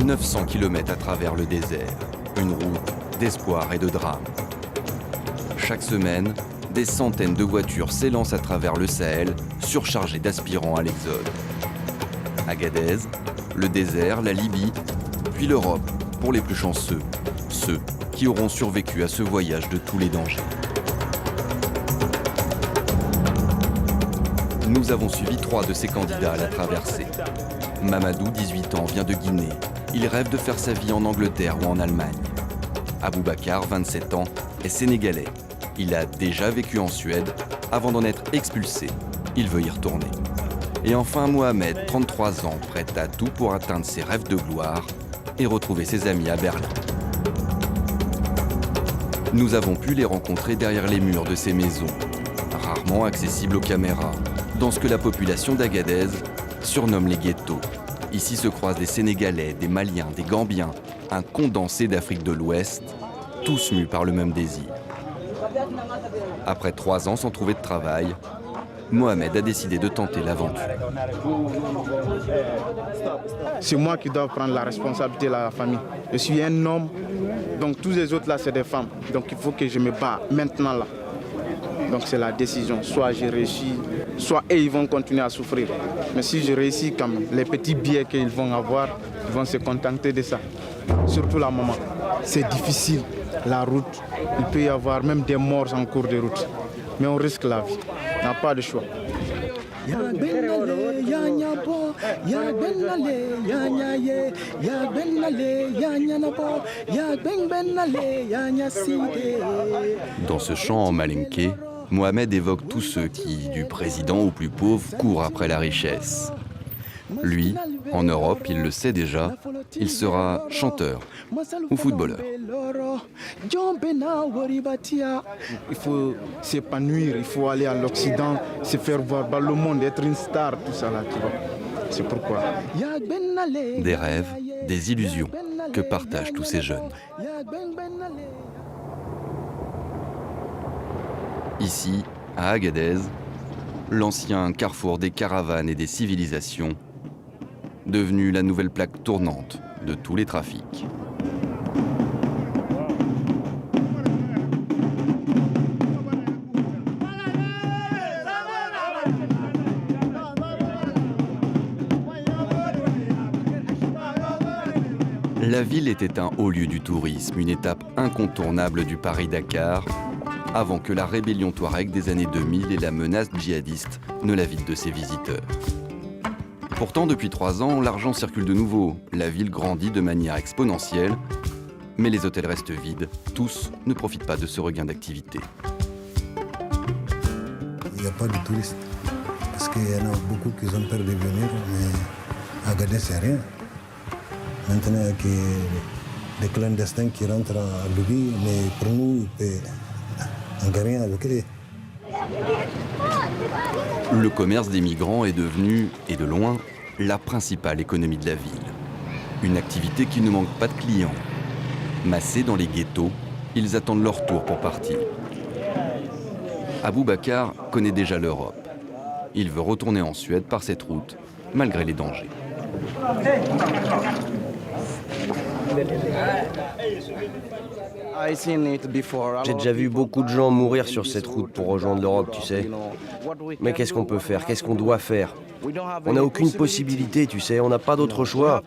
900 km à travers le désert. Une route d'espoir et de drame. Chaque semaine, des centaines de voitures s'élancent à travers le Sahel, surchargées d'aspirants à l'exode. Agadez, le désert, la Libye, puis l'Europe, pour les plus chanceux, ceux qui auront survécu à ce voyage de tous les dangers. Nous avons suivi 3 de ces candidats à la traversée. Mamadou, 18 ans, vient de Guinée. Il rêve de faire sa vie en Angleterre ou en Allemagne. Aboubacar, 27 ans, est sénégalais. Il a déjà vécu en Suède avant d'en être expulsé. Il veut y retourner. Et enfin Mohamed, 33 ans, prêt à tout pour atteindre ses rêves de gloire et retrouver ses amis à Berlin. Nous avons pu les rencontrer derrière les murs de ces maisons, rarement accessibles aux caméras, dans ce que la population d'Agadez surnomme les ghettos. Ici se croisent des Sénégalais, des Maliens, des Gambiens, un condensé d'Afrique de l'Ouest, tous mus par le même désir. Après 3 ans sans trouver de travail, Mohamed a décidé de tenter l'aventure. C'est moi qui dois prendre la responsabilité de la famille. Je suis un homme, donc tous les autres là c'est des femmes. Donc il faut que je me bats maintenant là. Donc c'est la décision. Soit j'ai réussi, soit eux ils vont continuer à souffrir. Mais si je réussis quand même, les petits billets qu'ils vont avoir, ils vont se contenter de ça. Surtout la maman. C'est difficile, la route. Il peut y avoir même des morts en cours de route. Mais on risque la vie. On n'a pas de choix. Dans ce chant en malinké, Mohamed évoque tous ceux qui, du président au plus pauvre, courent après la richesse. Lui, en Europe, il le sait déjà, il sera chanteur ou footballeur. Il faut s'épanouir, il faut aller à l'Occident, se faire voir dans le monde, être une star, tout ça là, tu vois. C'est pourquoi. Des rêves, des illusions que partagent tous ces jeunes. Ici, à Agadez, l'ancien carrefour des caravanes et des civilisations, devenu la nouvelle plaque tournante de tous les trafics. La ville était un haut lieu du tourisme, une étape incontournable du Paris-Dakar, avant que la rébellion touareg des années 2000 et la menace djihadiste ne la vident de ses visiteurs. Pourtant, depuis 3 ans, l'argent circule de nouveau. La ville grandit de manière exponentielle, mais les hôtels restent vides. Tous ne profitent pas de ce regain d'activité. Il n'y a pas de touristes, parce qu'il y en a beaucoup qui ont peur de venir, mais Agadez, c'est rien. Maintenant, il y a des clandestins qui rentrent à Libye, mais pour nous, on ne gagne rien avec eux. Le commerce des migrants est devenu, et de loin, la principale économie de la ville. Une activité qui ne manque pas de clients. Massés dans les ghettos, ils attendent leur tour pour partir. Aboubacar connaît déjà l'Europe. Il veut retourner en Suède par cette route, malgré les dangers. J'ai déjà vu beaucoup de gens mourir sur cette route pour rejoindre l'Europe, tu sais. Mais qu'est-ce qu'on peut faire? Qu'est-ce qu'on doit faire? On n'a aucune possibilité, tu sais, on n'a pas d'autre choix.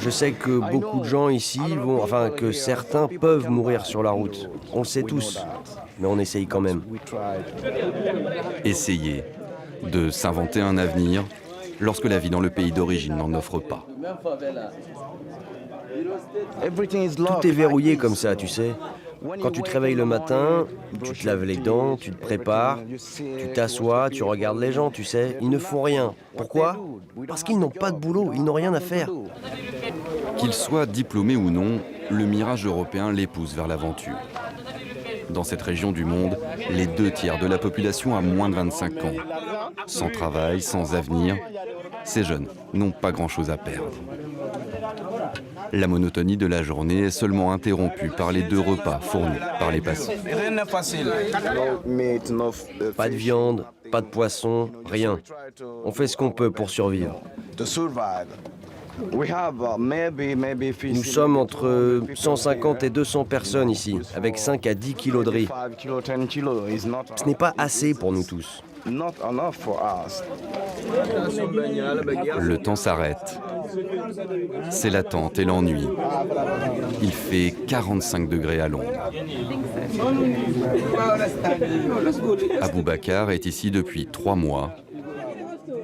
Je sais que beaucoup de gens ici vont, enfin que certains peuvent mourir sur la route. On le sait tous, mais on essaye quand même. Essayer de s'inventer un avenir lorsque la vie dans le pays d'origine n'en offre pas. Tout est verrouillé comme ça, tu sais. Quand tu te réveilles le matin, tu te laves les dents, tu te prépares, tu t'assois, tu regardes les gens, tu sais. Ils ne font rien. Pourquoi? Parce qu'ils n'ont pas de boulot, ils n'ont rien à faire. Qu'ils soient diplômés ou non, le mirage européen les pousse vers l'aventure. Dans cette région du monde, les 2/3 de la population a moins de 25 ans. Sans travail, sans avenir, ces jeunes n'ont pas grand-chose à perdre. La monotonie de la journée est seulement interrompue par les 2 repas fournis par les passants. Pas de viande, pas de poisson, rien. On fait ce qu'on peut pour survivre. Nous sommes entre 150 et 200 personnes ici, avec 5 à 10 kilos de riz. Ce n'est pas assez pour nous tous. Le temps s'arrête. C'est l'attente et l'ennui. Il fait 45 degrés à l'ombre. Aboubacar est ici depuis 3 mois.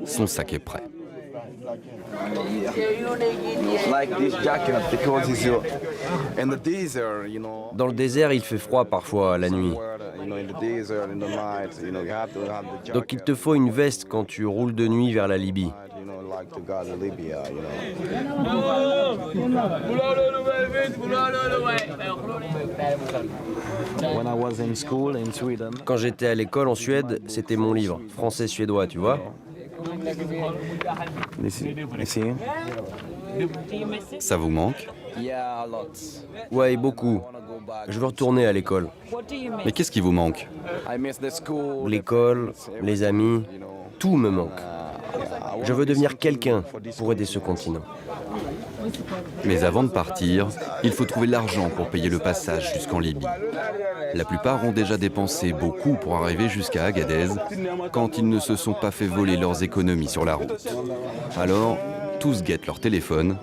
Son sac est prêt. Dans le désert, il fait froid parfois la nuit. Donc il te faut une veste quand tu roules de nuit vers la Libye. Quand j'étais à l'école en Suède, c'était mon livre, français-suédois, tu vois. Ça vous manque? Ouais, beaucoup. Je veux retourner à l'école. Mais qu'est-ce qui vous manque? L'école, les amis, tout me manque. Je veux devenir quelqu'un pour aider ce continent. Mais avant de partir, il faut trouver l'argent pour payer le passage jusqu'en Libye. La plupart ont déjà dépensé beaucoup pour arriver jusqu'à Agadez quand ils ne se sont pas fait voler leurs économies sur la route. Alors, tous guettent leur téléphone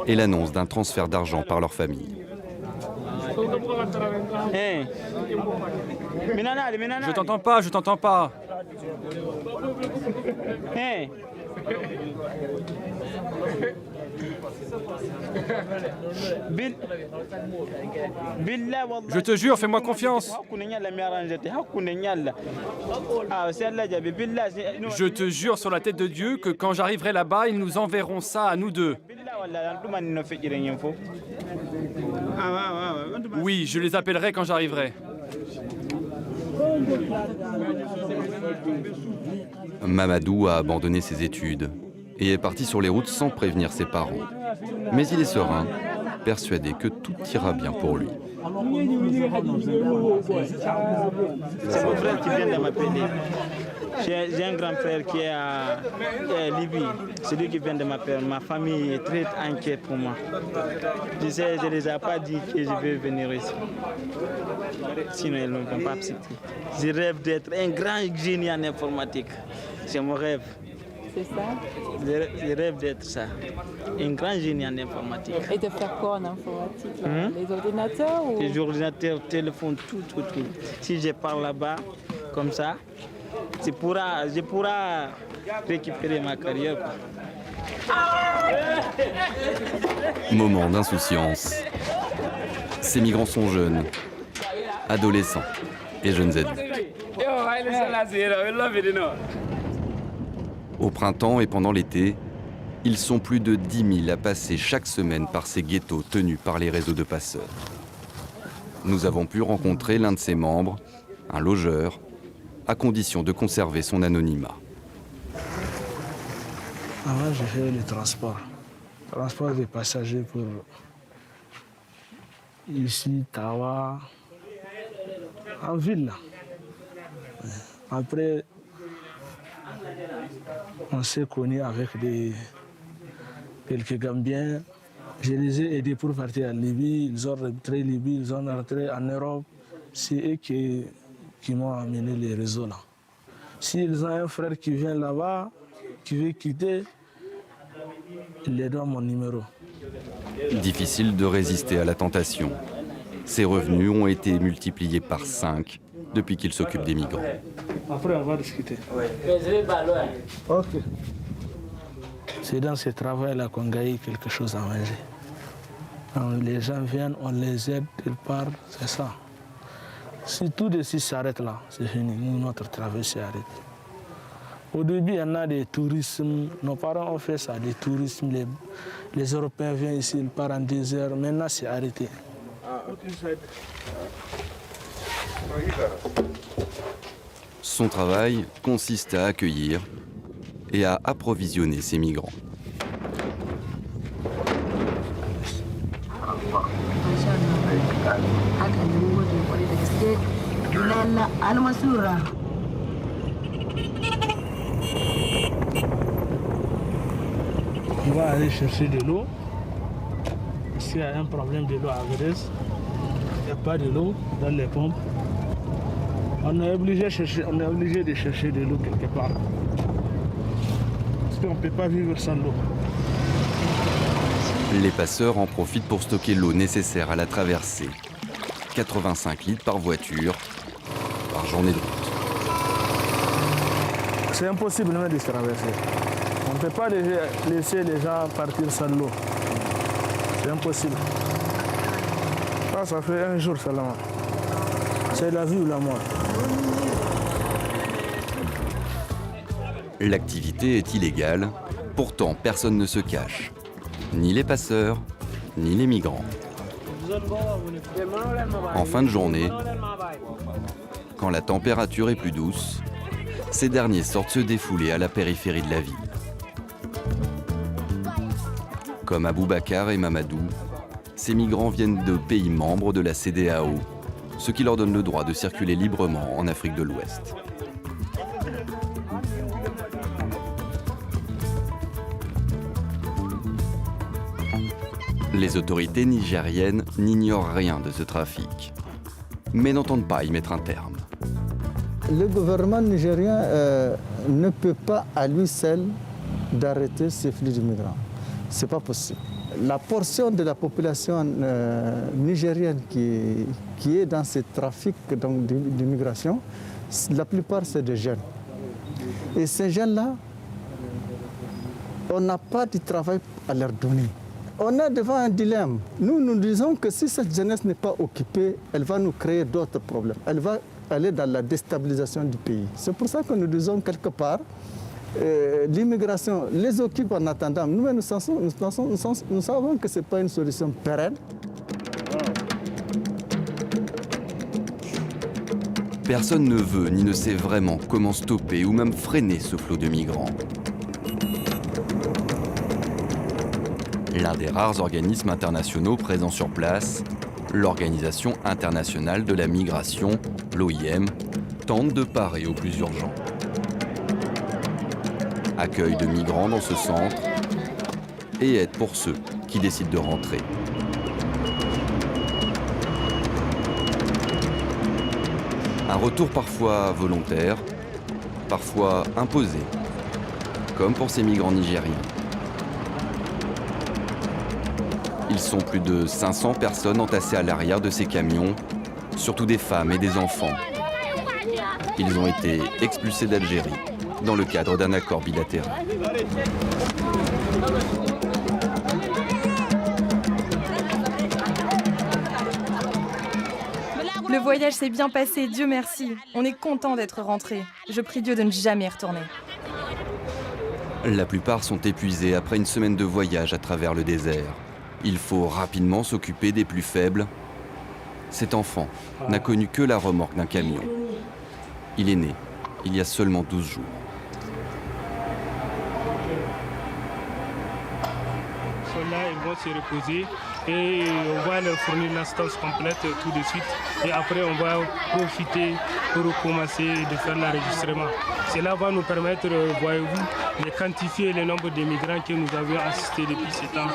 et l'annonce d'un transfert d'argent par leur famille. Je t'entends pas, je t'entends pas. Je te jure, fais-moi confiance. Je te jure sur la tête de Dieu que quand j'arriverai là-bas, ils nous enverront ça à nous deux. Oui, je les appellerai quand j'arriverai. Mamadou a abandonné ses études et est parti sur les routes sans prévenir ses parents. Mais il est serein, persuadé que tout ira bien pour lui. C'est mon frère qui vient de m'appeler. J'ai un grand frère qui est à Libye. C'est lui qui vient de m'appeler. Ma famille est très inquiète pour moi. Je ne les ai pas dit que je vais venir ici. Sinon, ils ne vont pas accepter. Je rêve d'être un grand génie en informatique. C'est mon rêve. C'est ça? Je rêve d'être ça. Un grand génie en informatique. Et de faire quoi en informatique là? Les ordinateurs ou... Les ordinateurs, téléphones, tout. Si je pars là-bas, comme ça, je pourrai récupérer ma carrière. Moment d'insouciance. Ces migrants sont jeunes, adolescents et jeunes adultes. Au printemps et pendant l'été, ils sont plus de 10 000 à passer chaque semaine par ces ghettos tenus par les réseaux de passeurs. Nous avons pu rencontrer l'un de ses membres, un logeur, à condition de conserver son anonymat. Avant, j'ai fait le transport des passagers pour ici, Tawa, en ville. Après, on s'est connus avec quelques Gambiens. Je les ai aidés pour partir en Libye. Ils ont rentré en Libye, ils ont rentré en Europe. C'est eux qui m'ont amené les réseaux là. S'ils ont un frère qui vient là-bas, qui veut quitter, il leur donne mon numéro. Difficile de résister à la tentation. Ses revenus ont été multipliés par 5 depuis qu'il s'occupe des migrants. Après, on va discuter. Ok. C'est dans ce travail-là qu'on gagne quelque chose à manger. Quand les gens viennent, on les aide, ils partent, c'est ça. Si tout de suite s'arrête là, c'est fini. Nous, notre travail s'arrête. Au début, il y en a des tourismes. Nos parents ont fait ça, des tourismes. Les Européens viennent ici, ils partent en 2 heures. Maintenant, c'est arrêté. Son travail consiste à accueillir et à approvisionner ces migrants. On va aller chercher de l'eau. S'il y a un problème de l'eau à Agadez, il n'y a pas de l'eau dans les pompes. On est obligé de chercher de l'eau quelque part. Parce qu'on ne peut pas vivre sans l'eau. Les passeurs en profitent pour stocker l'eau nécessaire à la traversée. 85 litres par voiture, par journée de route. C'est impossible même de se traverser. On ne peut pas laisser les gens partir sans l'eau. C'est impossible. Ça fait un jour seulement. C'est la vie ou la mort. L'activité est illégale, pourtant personne ne se cache. Ni les passeurs, ni les migrants. En fin de journée, quand la température est plus douce, ces derniers sortent se défouler à la périphérie de la ville. Comme Aboubakar et Mamadou, ces migrants viennent de pays membres de la CEDEAO, ce qui leur donne le droit de circuler librement en Afrique de l'Ouest. Les autorités nigériennes n'ignorent rien de ce trafic, mais n'entendent pas y mettre un terme. Le gouvernement nigérien ne peut pas à lui seul d'arrêter ces flux de migrants. Ce n'est pas possible. La portion de la population nigérienne qui est dans ce trafic d'immigration, la plupart c'est des jeunes. Et ces jeunes-là, on n'a pas de travail à leur donner. On est devant un dilemme. Nous disons que si cette jeunesse n'est pas occupée, elle va nous créer d'autres problèmes. Elle va aller dans la déstabilisation du pays. C'est pour ça que nous disons quelque part, l'immigration les occupe en attendant. Nous savons que ce n'est pas une solution pérenne. Personne ne veut ni ne sait vraiment comment stopper ou même freiner ce flot de migrants. L'un des rares organismes internationaux présents sur place, l'Organisation internationale de la migration, l'OIM, tente de parer au plus urgent. Accueil de migrants dans ce centre et aide pour ceux qui décident de rentrer. Un retour parfois volontaire, parfois imposé, comme pour ces migrants nigériens. Ils sont plus de 500 personnes entassées à l'arrière de ces camions, surtout des femmes et des enfants. Ils ont été expulsés d'Algérie dans le cadre d'un accord bilatéral. Le voyage s'est bien passé, Dieu merci. On est content d'être rentrés. Je prie Dieu de ne jamais y retourner. La plupart sont épuisés après une semaine de voyage à travers le désert. Il faut rapidement s'occuper des plus faibles. Cet enfant n'a connu que la remorque d'un camion. Il est né il y a seulement 12 jours. Là, ils vont se reposer et on va leur fournir l'instance complète tout de suite. Et après, on va profiter pour commencer de faire l'enregistrement. Cela va nous permettre, voyez-vous, de quantifier le nombre de migrants que nous avions assistés depuis ce temps.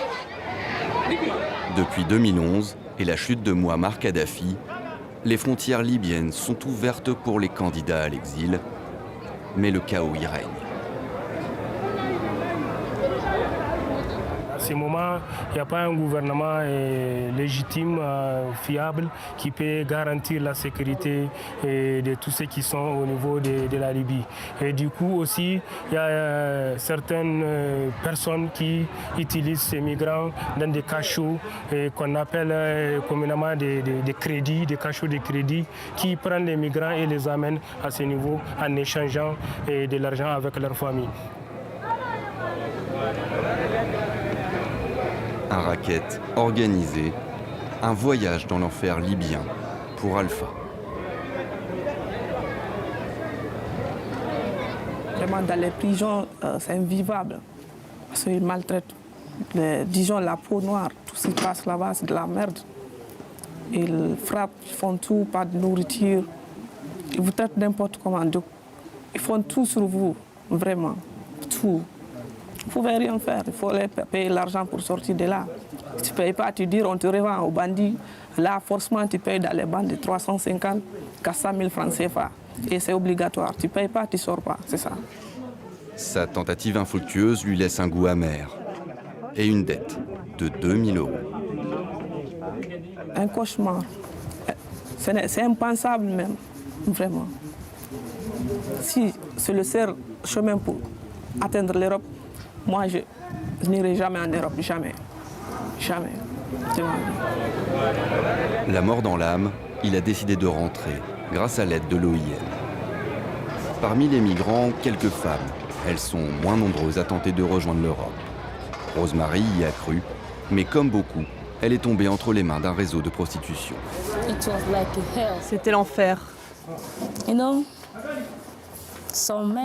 Depuis 2011 et la chute de Mouammar Kadhafi, les frontières libyennes sont ouvertes pour les candidats à l'exil, mais le chaos y règne. À ce moment, il n'y a pas un gouvernement légitime, fiable, qui peut garantir la sécurité de tous ceux qui sont au niveau de la Libye. Et du coup aussi, il y a certaines personnes qui utilisent ces migrants dans des cachots qu'on appelle communément des crédits, des cachots de crédit, qui prennent les migrants et les amènent à ce niveau en échangeant de l'argent avec leur famille. Un racket organisé, un voyage dans l'enfer libyen pour Alpha. Vraiment, dans les prisons, c'est invivable. Parce qu'ils maltraitent, disons, la peau noire. Tout ce qui passe là-bas, c'est de la merde. Ils frappent, ils font tout, pas de nourriture. Ils vous traitent n'importe comment. Donc, ils font tout sur vous, vraiment, tout. Vous ne pouvez rien faire, il faut payer l'argent pour sortir de là. Si tu ne payes pas, tu dis on te revend aux bandits. Là, forcément, tu payes dans les bandes de 350 400 000 francs CFA. Et c'est obligatoire. Tu ne payes pas, tu ne sors pas, c'est ça. Sa tentative infructueuse lui laisse un goût amer et une dette de 2 000 €. Un cauchemar. C'est impensable même, vraiment. Si c'est le seul chemin pour atteindre l'Europe, moi je n'irai jamais en Europe, jamais. Jamais. C'est ma vie. La mort dans l'âme, il a décidé de rentrer grâce à l'aide de l'OIM. Parmi les migrants, quelques femmes. Elles sont moins nombreuses à tenter de rejoindre l'Europe. Rosemary y a cru, mais comme beaucoup, elle est tombée entre les mains d'un réseau de prostitution. C'était l'enfer.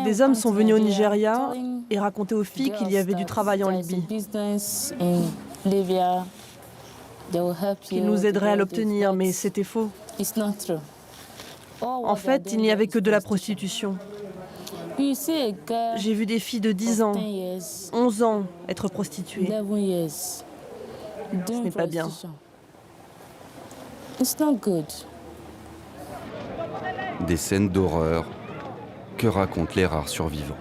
Des hommes sont venus au Nigeria et racontaient aux filles qu'il y avait du travail en Libye. Qu'ils nous aideraient à l'obtenir, mais c'était faux. En fait, il n'y avait que de la prostitution. J'ai vu des filles de 10 ans, 11 ans être prostituées. Ce n'est pas bien. Des scènes d'horreur que racontent les rares survivants.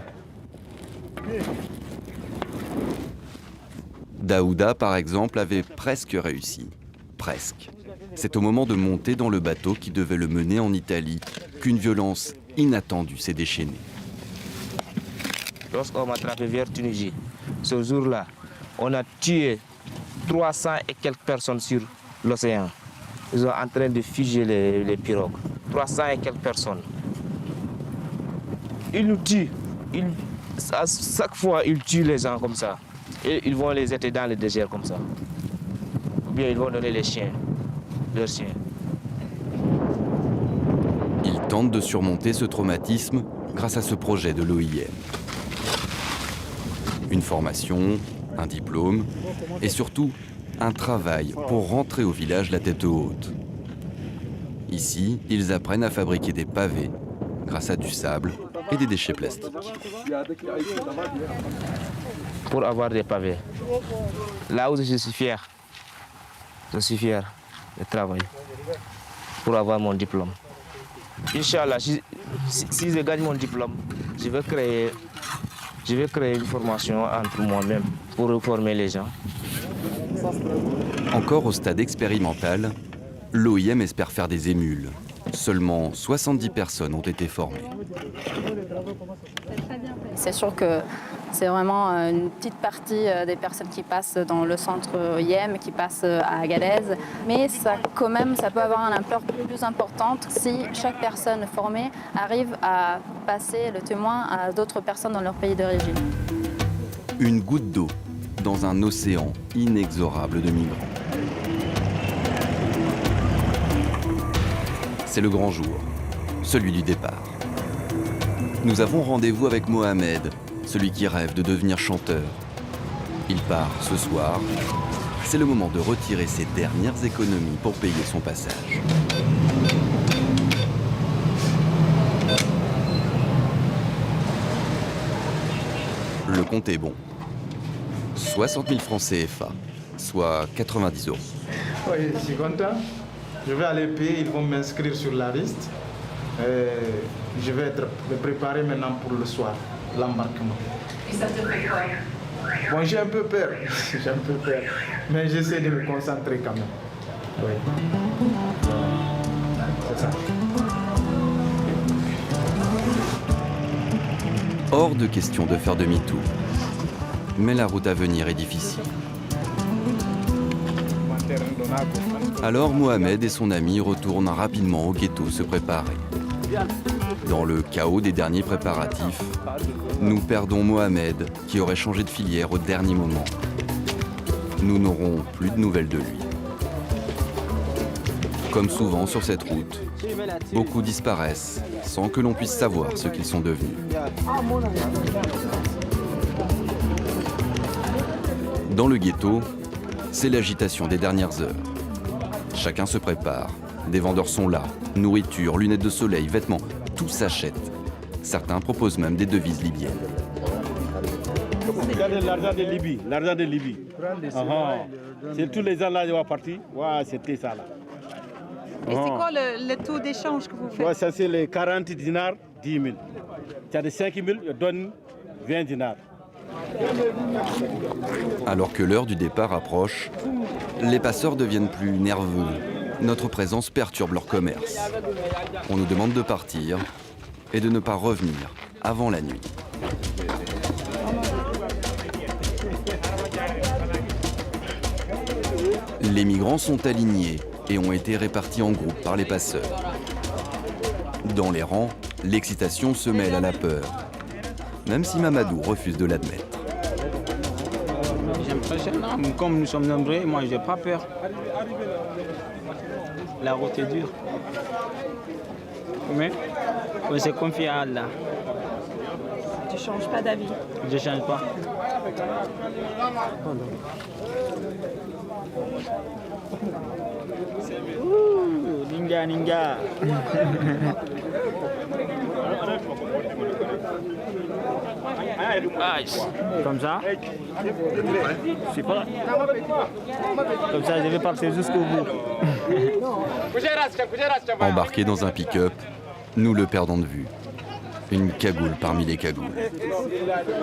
Daouda, par exemple, avait presque réussi. Presque. C'est au moment de monter dans le bateau qui devait le mener en Italie qu'une violence inattendue s'est déchaînée. Lorsqu'on m'a attrapé vers Tunisie, ce jour-là, on a tué 300 et quelques personnes sur l'océan. Ils sont en train de figer les pirogues. 300 et quelques personnes. Ils nous tuent. À chaque fois, ils tuent les gens comme ça. Et ils vont les jeter dans le désert comme ça. Ou bien ils vont donner les chiens, leurs chiens. Ils tentent de surmonter ce traumatisme grâce à ce projet de l'OIM. Une formation, un diplôme et surtout un travail pour rentrer au village la tête haute. Ici, ils apprennent à fabriquer des pavés grâce à du sable et des déchets plastiques. Pour avoir des pavés, là où je suis fier de travailler pour avoir mon diplôme. Inch'Allah, si je gagne mon diplôme, je vais créer une formation entre moi-même pour former les gens. Encore au stade expérimental, l'OIM espère faire des émules. Seulement 70 personnes ont été formées. C'est sûr que c'est vraiment une petite partie des personnes qui passent dans le centre OIM, qui passent à Agadez. Mais ça peut avoir un impact plus important si chaque personne formée arrive à passer le témoin à d'autres personnes dans leur pays d'origine. Une goutte d'eau dans un océan inexorable de migrants. C'est le grand jour, celui du départ. Nous avons rendez-vous avec Mohamed, celui qui rêve de devenir chanteur. Il part ce soir. C'est le moment de retirer ses dernières économies pour payer son passage. Le compte est bon. 60 000 francs CFA, soit 90 €. Oui, je suis content. Je vais aller payer, ils vont m'inscrire sur la liste. Je vais être préparé maintenant pour le soir, l'embarquement. Et ça te fait quoi? Bon, j'ai un peu peur, mais j'essaie de me concentrer quand même. Oui. C'est ça. Hors de question de faire demi-tour. Mais la route à venir est difficile. Alors Mohamed et son ami retournent rapidement au ghetto se préparer. Dans le chaos des derniers préparatifs, nous perdons Mohamed qui aurait changé de filière au dernier moment. Nous n'aurons plus de nouvelles de lui. Comme souvent sur cette route, beaucoup disparaissent sans que l'on puisse savoir ce qu'ils sont devenus. Dans le ghetto, c'est l'agitation des dernières heures. Chacun se prépare. Des vendeurs sont là. Nourriture, lunettes de soleil, vêtements, tout s'achète. Certains proposent même des devises libyennes. Regardez l'argent de Libye, l'argent de Libye. C'est tous les gens là qui sont partis. Ouais, c'était ça là. Et c'est quoi le taux d'échange que vous faites? Ouais, ça c'est les 40 dinars, 10 000. Tu as des 5 000, je donne 20 dinars. Alors que l'heure du départ approche, les passeurs deviennent plus nerveux. Notre présence perturbe leur commerce. On nous demande de partir et de ne pas revenir avant la nuit. Les migrants sont alignés et ont été répartis en groupes par les passeurs. Dans les rangs, l'excitation se mêle à la peur, même si Mamadou refuse de l'admettre. J'impressionne, comme nous sommes nombreux, moi j'ai pas peur. La route est dure. Mais on se confie à Allah. Tu changes pas d'avis? Je change pas. Ninja, ninja. Comme ça. Super. Comme ça, je vais partir jusqu'au bout. Embarqué dans un pick-up, nous le perdons de vue. Une cagoule parmi les cagoules.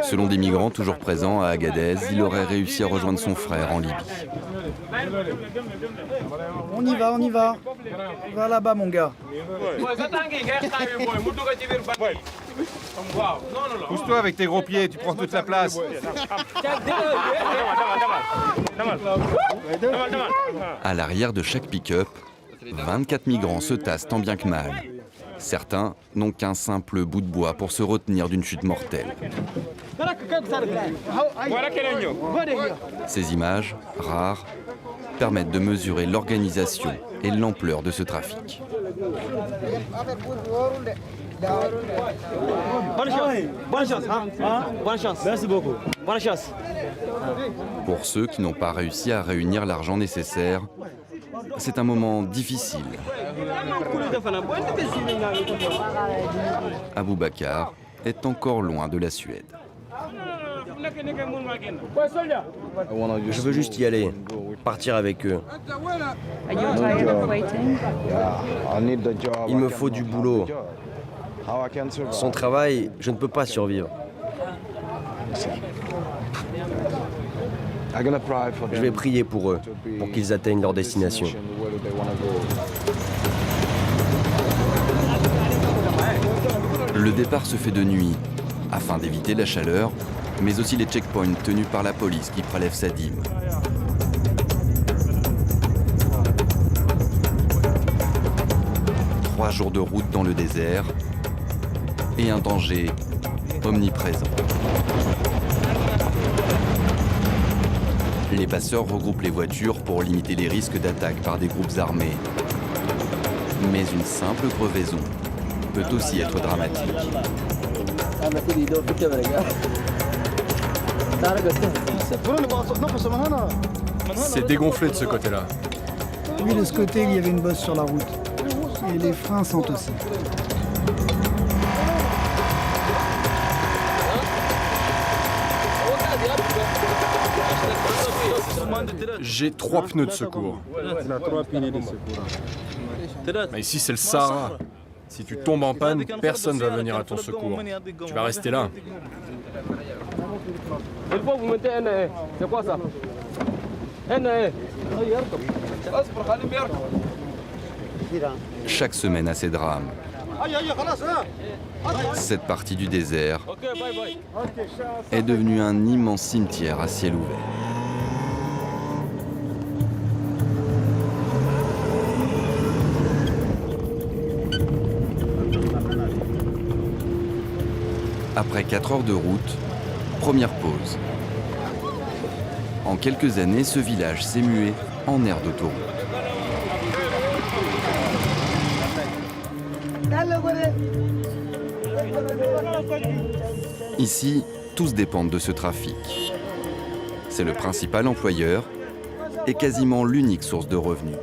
Selon des migrants toujours présents à Agadez, il aurait réussi à rejoindre son frère en Libye. On y va, on y va. Va là-bas, mon gars. Pousse-toi avec tes gros pieds, tu prends toute la place. À l'arrière de chaque pick-up, 24 migrants se tassent tant bien que mal. Certains n'ont qu'un simple bout de bois pour se retenir d'une chute mortelle. Ces images, rares, permettent de mesurer l'organisation et l'ampleur de ce trafic. Bonne chance, hein? Bonne chance. Merci beaucoup. Bonne chance. Pour ceux qui n'ont pas réussi à réunir l'argent nécessaire, c'est un moment difficile. Aboubakar est encore loin de la Suède. Je veux juste y aller, partir avec eux. Il me faut du boulot. Sans travail, je ne peux pas survivre. Je vais prier pour eux, pour qu'ils atteignent leur destination. Le départ se fait de nuit, afin d'éviter la chaleur, mais aussi les checkpoints tenus par la police qui prélève sa dîme. Trois jours de route dans le désert et un danger omniprésent. Les passeurs regroupent les voitures pour limiter les risques d'attaque par des groupes armés. Mais une simple crevaison peut aussi être dramatique. C'est dégonflé de ce côté-là. Oui, de ce côté, il y avait une bosse sur la route. Et les freins sentent aussi. J'ai 3 pneus de secours. Mais ici, c'est le Sahara. Si tu tombes en panne, personne ne va venir à ton secours. Tu vas rester là. C'est quoi ça? Chaque semaine a ses drames. Cette partie du désert est devenue un immense cimetière à ciel ouvert. Après 4 heures de route, première pause. En quelques années, ce village s'est mué en aire d'autoroute. Ici, tous dépendent de ce trafic. C'est le principal employeur et quasiment l'unique source de revenus.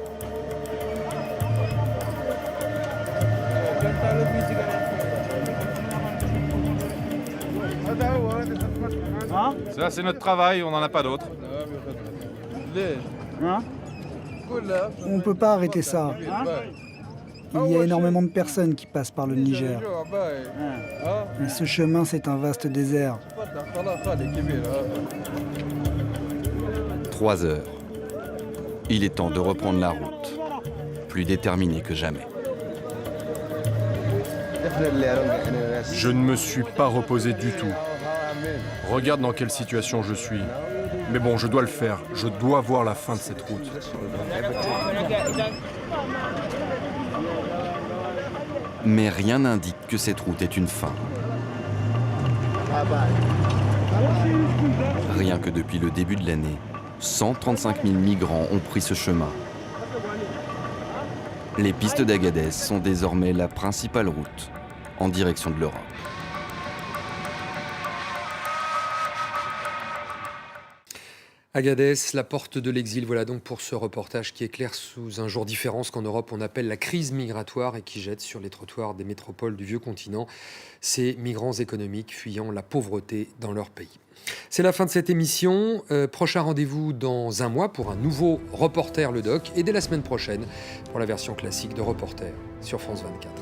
Ça, c'est notre travail, on n'en a pas d'autre. On ne peut pas arrêter ça. Il y a énormément de personnes qui passent par le Niger. Et ce chemin, c'est un vaste désert. 3 heures. Il est temps de reprendre la route, plus déterminé que jamais. Je ne me suis pas reposé du tout. Regarde dans quelle situation je suis. Mais bon, je dois le faire. Je dois voir la fin de cette route. Mais rien n'indique que cette route est une fin. Rien que depuis le début de l'année, 135 000 migrants ont pris ce chemin. Les pistes d'Agadez sont désormais la principale route en direction de l'Europe. Agadez, la porte de l'exil, voilà donc pour ce reportage qui éclaire sous un jour différent ce qu'en Europe on appelle la crise migratoire et qui jette sur les trottoirs des métropoles du vieux continent ces migrants économiques fuyant la pauvreté dans leur pays. C'est la fin de cette émission. Prochain rendez-vous dans un mois pour un nouveau Reporter le Doc et dès la semaine prochaine pour la version classique de Reporter sur France 24.